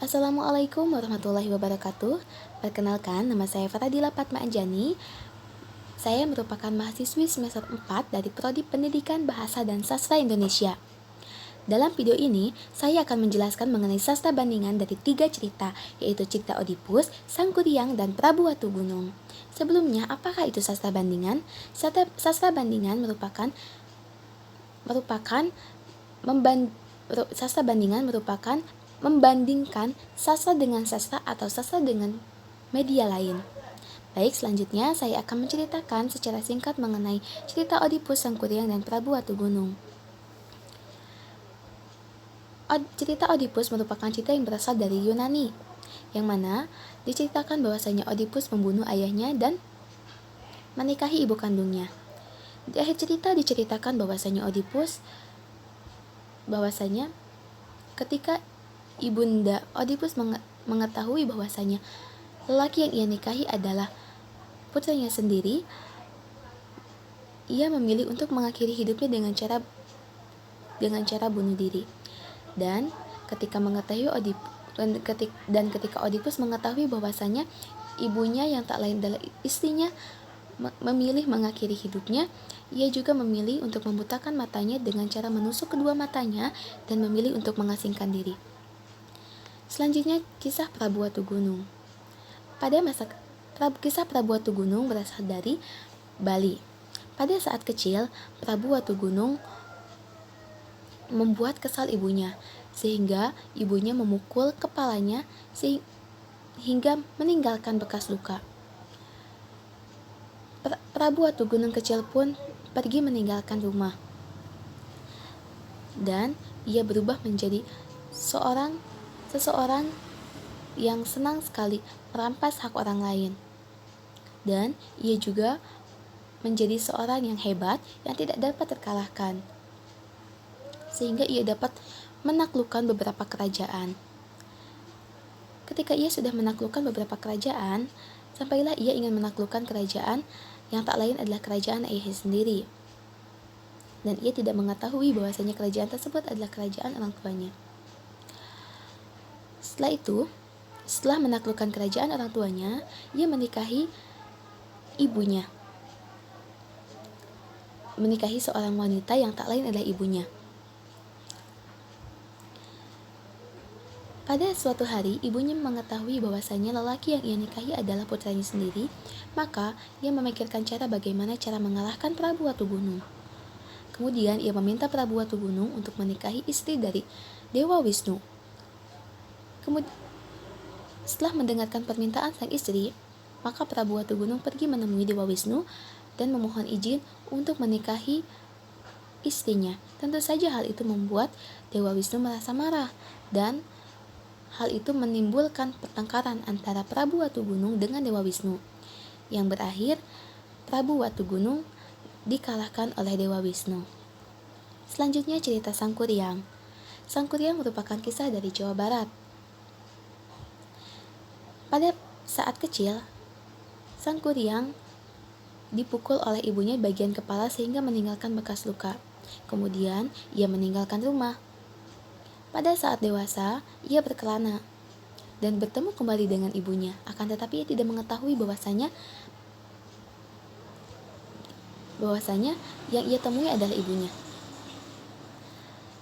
Assalamualaikum warahmatullahi wabarakatuh. Perkenalkan, nama saya Faradila Fatma Anjani. Saya merupakan mahasiswi semester 4 dari Prodi Pendidikan Bahasa dan Sastra Indonesia. Dalam video ini, saya akan menjelaskan mengenai sastra bandingan dari 3 cerita, yaitu cerita Oedipus, Sang Kuryang, dan Prabu Watu Gunung. Sebelumnya, apakah itu sastra bandingan? Sastra bandingan merupakan membandingkan sastra dengan sastra atau sastra dengan media lain. Baik, selanjutnya saya akan menceritakan secara singkat mengenai cerita Oedipus, Sang Kuryang, dan Prabu Watu Gunung. Cerita Oedipus merupakan cerita yang berasal dari Yunani, yang mana diceritakan bahwasanya Oedipus membunuh ayahnya dan menikahi ibu kandungnya. Di akhir cerita diceritakan bahwasanya ketika ibunda Oedipus mengetahui bahwasanya lelaki yang ia nikahi adalah putranya sendiri, ia memilih untuk mengakhiri hidupnya dengan cara bunuh diri. Dan ketika Oedipus mengetahui bahwasanya ibunya yang tak lain adalah istrinya memilih mengakhiri hidupnya, ia juga memilih untuk membutakan matanya dengan cara menusuk kedua matanya dan memilih untuk mengasingkan diri. Selanjutnya, kisah Prabu Watu Gunung. Kisah Prabu Watu Gunung berasal dari Bali. Pada saat kecil, Prabu Watu Gunung membuat kesal ibunya, sehingga ibunya memukul kepalanya hingga meninggalkan bekas luka. Prabu Watu Gunung kecil pun pergi meninggalkan rumah, dan ia berubah menjadi seseorang yang senang sekali merampas hak orang lain. Dan ia juga menjadi seorang yang hebat yang tidak dapat terkalahkan, sehingga ia dapat menaklukkan beberapa kerajaan. Ketika ia sudah menaklukkan beberapa kerajaan, sampailah ia ingin menaklukkan kerajaan yang tak lain adalah kerajaan ayahnya sendiri. Dan ia tidak mengetahui bahwasanya kerajaan tersebut adalah kerajaan orang tuanya. Setelah menaklukkan kerajaan orang tuanya, ia menikahi ibunya. Menikahi seorang wanita yang tak lain adalah ibunya. Pada suatu hari, ibunya mengetahui bahwasanya lelaki yang ia nikahi adalah putranya sendiri, maka ia memikirkan bagaimana cara mengalahkan Prabu Watu Gunung. Kemudian ia meminta Prabu Watu Gunung untuk menikahi istri dari Dewa Wisnu. Setelah mendengarkan permintaan sang istri, maka Prabu Watu Gunung pergi menemui Dewa Wisnu dan memohon izin untuk menikahi istrinya. Tentu saja hal itu membuat Dewa Wisnu merasa marah, dan hal itu menimbulkan pertengkaran antara Prabu Watu Gunung dengan Dewa Wisnu, yang berakhir Prabu Watu Gunung dikalahkan oleh Dewa Wisnu. Selanjutnya cerita Sang Kuryang. Sang Kuryang merupakan kisah dari Jawa Barat. Pada saat kecil, Sang Kuryang dipukul oleh ibunya bagian kepala sehingga meninggalkan bekas luka. Kemudian ia meninggalkan rumah. Pada saat dewasa, ia berkelana dan bertemu kembali dengan ibunya. Akan tetapi ia tidak mengetahui bahwasanya yang ia temui adalah ibunya.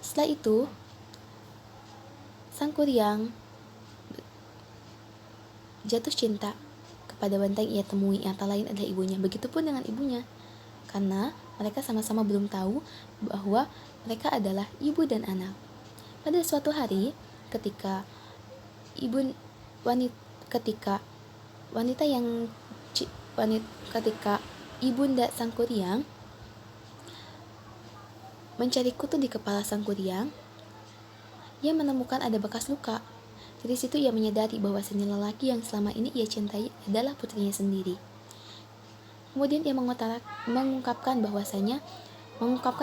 Setelah itu, Sang Kuryang jatuh cinta kepada wanita yang ia temui, yang tak lain adalah ibunya. Begitupun dengan ibunya, karena mereka sama-sama belum tahu bahwa mereka adalah ibu dan anak. Pada suatu hari, ketika ibunda Sang Kuryang mencari kutu di kepala Sang Kuryang, ia menemukan ada bekas luka. Dari situ ia menyadari bahwasanya lelaki yang selama ini ia cintai adalah putrinya sendiri. Kemudian ia mengungkapkan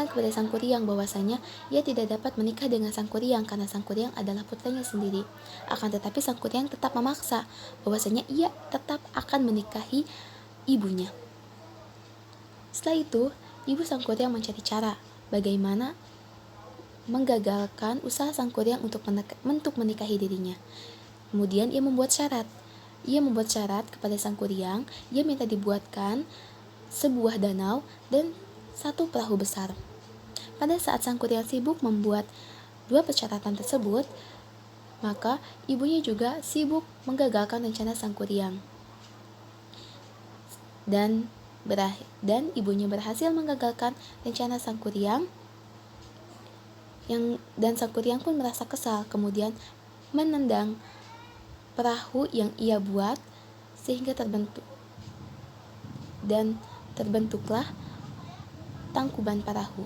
kepada Sang Kuryang bahwasanya ia tidak dapat menikah dengan Sang Kuryang karena Sang Kuryang adalah putranya sendiri. Akan tetapi Sang Kuryang tetap memaksa bahwasanya ia tetap akan menikahi ibunya. Setelah itu, ibu Sang Kuryang mencari cara bagaimana menggagalkan usaha Sang Kuryang untuk menikahi dirinya. Kemudian ia membuat syarat. Ia membuat syarat kepada sang kuryang, ia minta dibuatkan sebuah danau dan satu perahu besar. Pada saat sang kuryang sibuk membuat dua persyaratan tersebut, maka ibunya juga sibuk menggagalkan rencana sang kuryang. Dan ibunya berhasil menggagalkan rencana sang kuryang, dan sang kuryang pun merasa kesal, kemudian menendang perahu yang ia buat sehingga terbentuklah tangkuban perahu.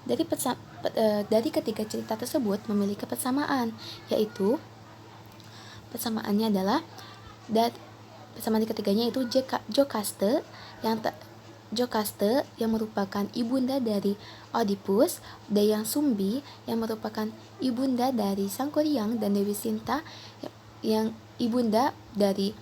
Dari ketiga cerita tersebut memiliki persamaan, yaitu persamaannya adalah persamaan ketiganya itu Jocaste yang merupakan ibunda dari Oedipus, Dayang Sumbi yang merupakan ibunda dari sang kuryang, dan Dewi Sinta yang ibunda dari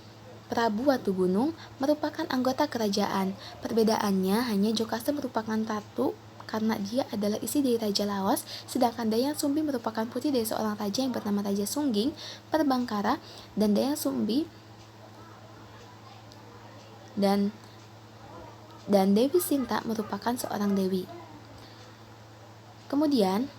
Prabu Watugunung merupakan anggota kerajaan. Perbedaannya hanya Jocaste merupakan ratu karena dia adalah istri dari Raja Laos, sedangkan Dayang Sumbi merupakan putri dari seorang raja yang bernama Raja Sungging Perbangkara, dan Dayang Sumbi dan Dewi Sinta merupakan seorang dewi. Kemudian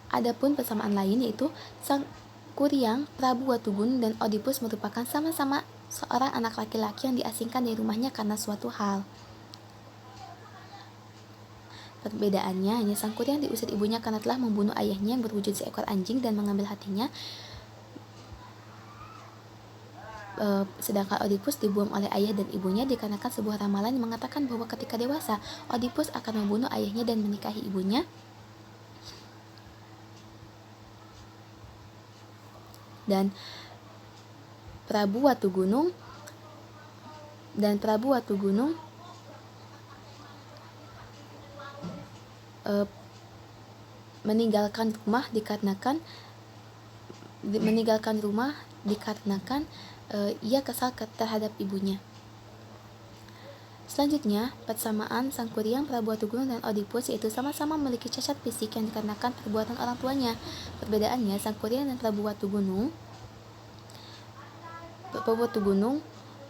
adapun persamaan lain, yaitu sang kuryang, Prabu Watugunung, dan Oedipus merupakan sama-sama seorang anak laki-laki yang diasingkan dari rumahnya karena suatu hal. Perbedaannya hanya sang kuryang diusir ibunya karena telah membunuh ayahnya yang berwujud seekor anjing dan mengambil hatinya, sedangkan Oedipus dibuang oleh ayah dan ibunya dikarenakan sebuah ramalan yang mengatakan bahwa ketika dewasa, Oedipus akan membunuh ayahnya dan menikahi ibunya. Dan Prabu Watugunung meninggalkan rumah dikarenakan ia kesal terhadap ibunya. Selanjutnya, persamaan sang kuryang, Prabu Watugunung, dan Oedipus yaitu sama-sama memiliki cacat fisik yang dikarenakan perbuatan orang tuanya. Perbedaannya, sang kuryang dan Prabu Watugunung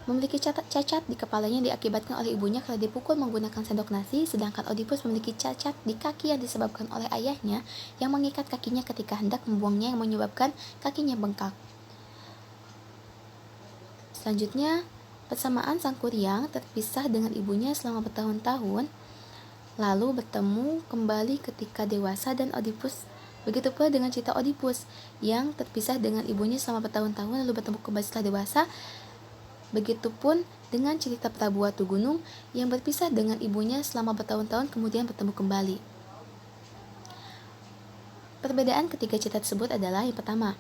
memiliki cacat di kepalanya yang diakibatkan oleh ibunya karena dipukul menggunakan sendok nasi, sedangkan Oedipus memiliki cacat di kaki yang disebabkan oleh ayahnya yang mengikat kakinya ketika hendak membuangnya yang menyebabkan kakinya bengkak. Selanjutnya, persamaan sang kuryang terpisah dengan ibunya selama bertahun-tahun, lalu bertemu kembali ketika dewasa, dan Oedipus. Begitu pula dengan cerita Oedipus yang terpisah dengan ibunya selama bertahun-tahun lalu bertemu kembali setelah dewasa. Begitupun dengan cerita Prabu Watugunung yang berpisah dengan ibunya selama bertahun-tahun kemudian bertemu kembali. Perbedaan ketiga cerita tersebut adalah yang pertama,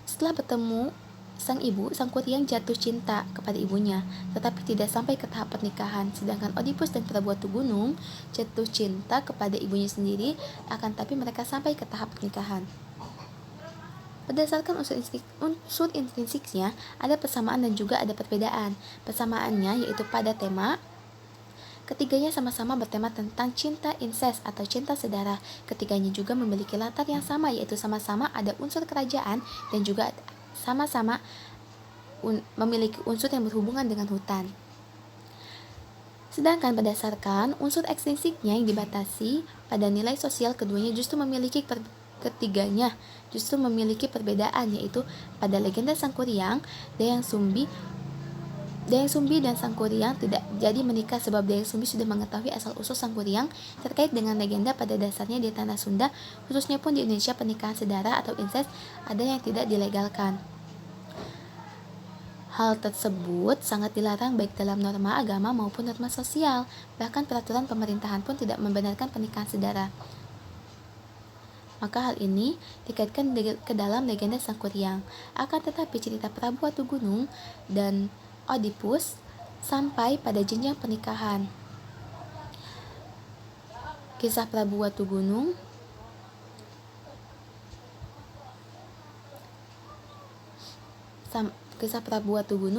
setelah bertemu sang ibu, sang kuryang jatuh cinta kepada ibunya, tetapi tidak sampai ke tahap pernikahan. Sedangkan Oedipus dan Prabu Watugunung jatuh cinta kepada ibunya sendiri, akan tapi mereka sampai ke tahap pernikahan. Berdasarkan unsur intrinsiknya, ada persamaan dan juga ada perbedaan. Persamaannya yaitu pada tema. Ketiganya sama-sama bertema tentang cinta incest atau cinta saudara. Ketiganya juga memiliki latar yang sama, yaitu sama-sama ada unsur kerajaan dan juga sama-sama memiliki unsur yang berhubungan dengan hutan. Sedangkan berdasarkan unsur ekstrinsiknya yang dibatasi pada nilai sosial, ketiganya justru memiliki perbedaan, yaitu pada legenda sang kuryang, Dayang Sumbi dan sang kuryang tidak jadi menikah sebab Dayang Sumbi sudah mengetahui asal-usul sang kuryang. Terkait dengan legenda, pada dasarnya di tanah Sunda, khususnya pun di Indonesia, pernikahan saudara atau incest ada yang tidak dilegalkan. Hal tersebut sangat dilarang baik dalam norma agama maupun norma sosial. Bahkan peraturan pemerintahan pun tidak membenarkan pernikahan saudara. Maka hal ini dikaitkan ke dalam legenda sang kuryang. Akan tetapi cerita Prabu Watugunung dan Oedipus sampai pada jenjang pernikahan. Kisah Prabu Watugunung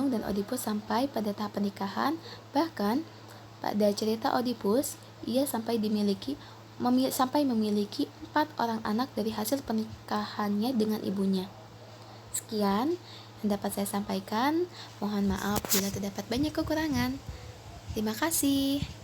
dan Oedipus sampai pada tahap pernikahan. Bahkan pada cerita Oedipus, ia sampai dimiliki sampai memiliki 4 orang anak dari hasil pernikahannya dengan ibunya. Sekian yang dapat saya sampaikan. Mohon maaf bila terdapat banyak kekurangan. Terima kasih.